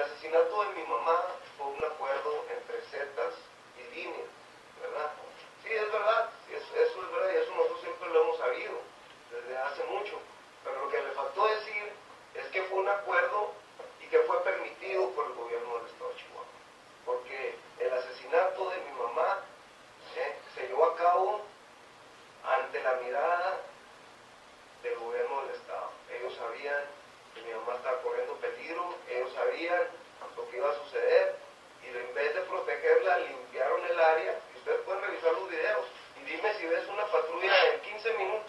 asesinato de mi mamá fue un acuerdo entre zetas y líneas, ¿verdad? Sí, es verdad, eso es verdad, y eso nosotros siempre lo hemos sabido, desde hace mucho. Pero lo que le faltó decir es que fue un acuerdo y que fue permitido por el gobierno del Estado de Chihuahua. Porque el asesinato de mi mamá se llevó a cabo ante la mirada del gobierno del Estado. Ellos sabían que mi mamá estaba corriendo peligro, ellos sabían lo que iba a suceder, y en vez de protegerla, limpiaron el área, y ustedes pueden revisar los videos, y dime si ves una patrulla en 15 minutos